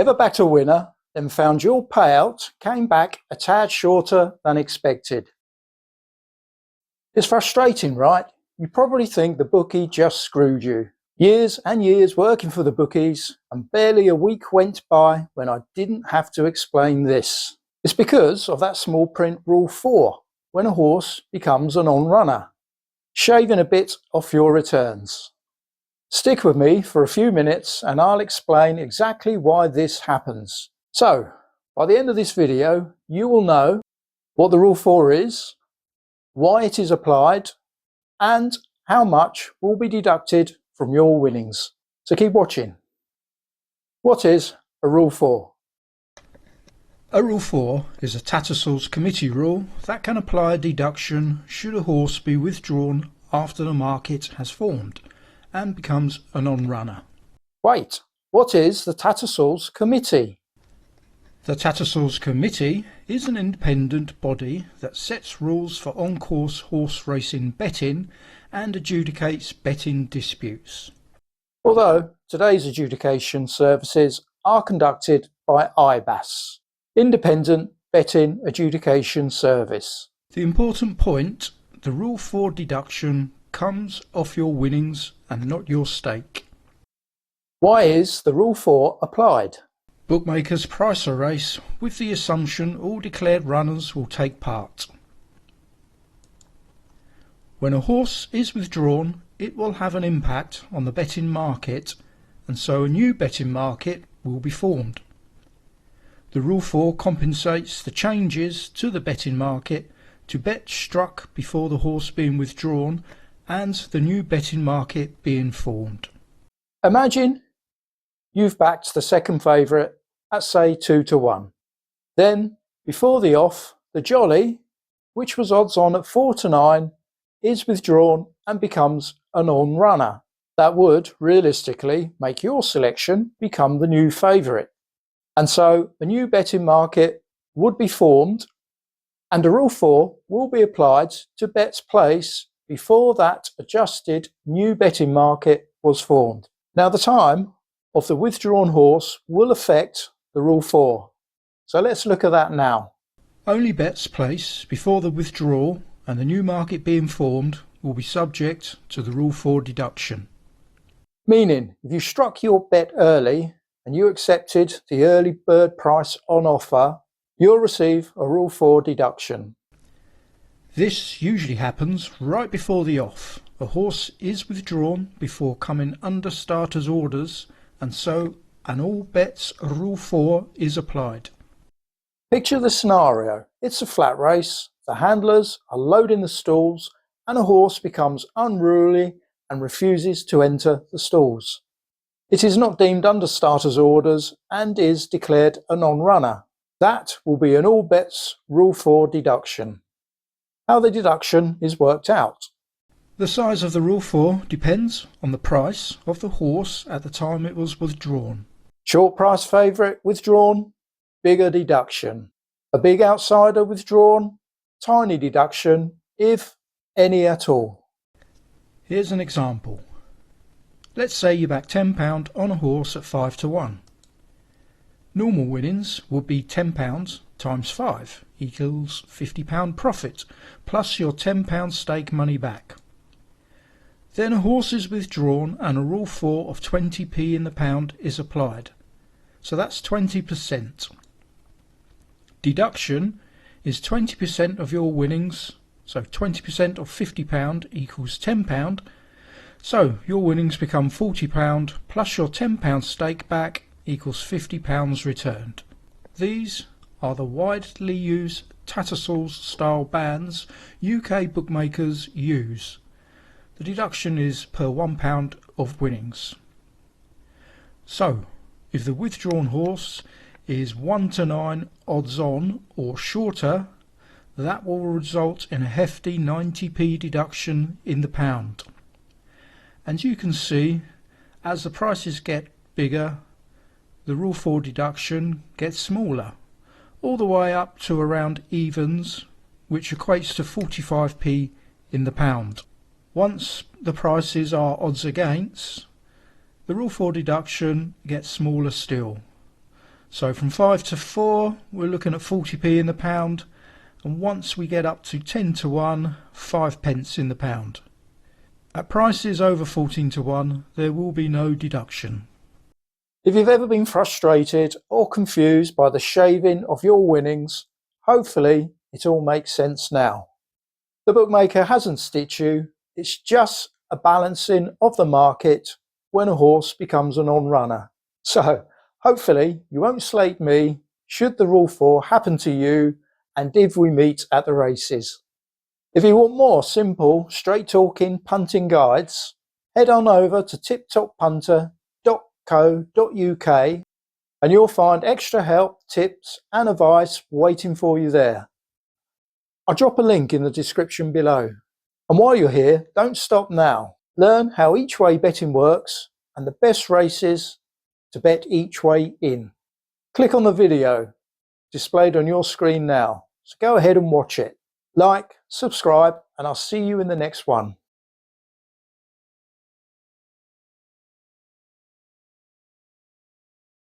Ever backed a winner, then found your payout came back a tad shorter than expected? It's frustrating, right? You probably think the bookie just screwed you. Years and years working for the bookies, and barely a week went by when I didn't have to explain this. It's because of that small print rule 4, when a horse becomes an on-runner, shaving a bit off your returns. Stick with me for a few minutes and I'll explain exactly why this happens. So, by the end of this video, you will know what the rule 4 is, why it is applied, and how much will be deducted from your winnings. So keep watching. What is a rule 4? A rule 4 is a Tattersall's committee rule that can apply a deduction should a horse be withdrawn after the market has formed and becomes an on-runner. Wait, what is the Tattersall's committee? The Tattersall's committee is an independent body that sets rules for on-course horse racing betting and adjudicates betting disputes. Although today's adjudication services are conducted by IBAS, Independent Betting Adjudication Service. The important point, the Rule 4 deduction comes off your winnings and not your stake. Why is the Rule 4 applied? Bookmakers price a race with the assumption all declared runners will take part. When a horse is withdrawn, it will have an impact on the betting market, and so a new betting market will be formed. The Rule 4 compensates the changes to the betting market to bets struck before the horse being withdrawn and the new betting market being formed. Imagine you've backed the second favourite at say 2-1. Then, before the off, the jolly, which was odds on at 4-9, is withdrawn and becomes an on-runner. That would, realistically, make your selection become the new favourite. And so, a new betting market would be formed, and a Rule 4 will be applied to bets placed before that adjusted new betting market was formed. Now, the time of the withdrawn horse will affect the Rule 4. So let's look at that now. Only bets placed before the withdrawal and the new market being formed will be subject to the Rule 4 deduction. Meaning, if you struck your bet early and you accepted the early bird price on offer, you'll receive a Rule 4 deduction. This usually happens right before the off. A horse is withdrawn before coming under starter's orders, and so an all bets Rule 4 is applied. Picture the scenario. It's a flat race, the handlers are loading the stalls, and a horse becomes unruly and refuses to enter the stalls. It is not deemed under starter's orders and is declared a non-runner. That will be an all bets Rule 4 deduction. How the deduction is worked out. The size of the Rule 4 depends on the price of the horse at the time it was withdrawn. Short price favourite withdrawn, bigger deduction. A big outsider withdrawn, tiny deduction, if any at all. Here's an example. Let's say you back £10 on a horse at 5-1. Normal winnings would be £10 times 5 equals £50 profit, plus your £10 stake money back. Then a horse is withdrawn and a Rule 4 of 20p in the pound is applied. So that's 20%. Deduction is 20% of your winnings, so 20% of £50 equals £10. So your winnings become £40 plus your £10 stake back equals £50 returned. These are the widely used Tattersall's style bands UK bookmakers use. The deduction is per £1 of winnings. So, if the withdrawn horse is 1-9 odds on or shorter, that will result in a hefty 90p deduction in the pound. And you can see, as the prices get bigger, the Rule 4 deduction gets smaller, all the way up to around evens, which equates to 45p in the pound. Once the prices are odds against, the Rule 4 deduction gets smaller still. So from 5 to 4, we're looking at 40p in the pound, and once we get up to 10 to 1, 5 pence in the pound. At prices over 14 to 1, there will be no deduction. If you've ever been frustrated or confused by the shaving of your winnings, hopefully it all makes sense now. The bookmaker hasn't stitched you, it's just a balancing of the market when a horse becomes an on-runner. So hopefully you won't slate me should the Rule 4 happen to you and if we meet at the races. If you want more simple, straight-talking punting guides, head on over to tiptoppunter.co.uk and you'll find extra help, tips and advice waiting for you there. I'll drop a link in the description below. And while you're here, don't stop now. Learn how each way betting works and the best races to bet each way in. Click on the video displayed on your screen now. So go ahead and watch it. Like, subscribe, and I'll see you in the next one.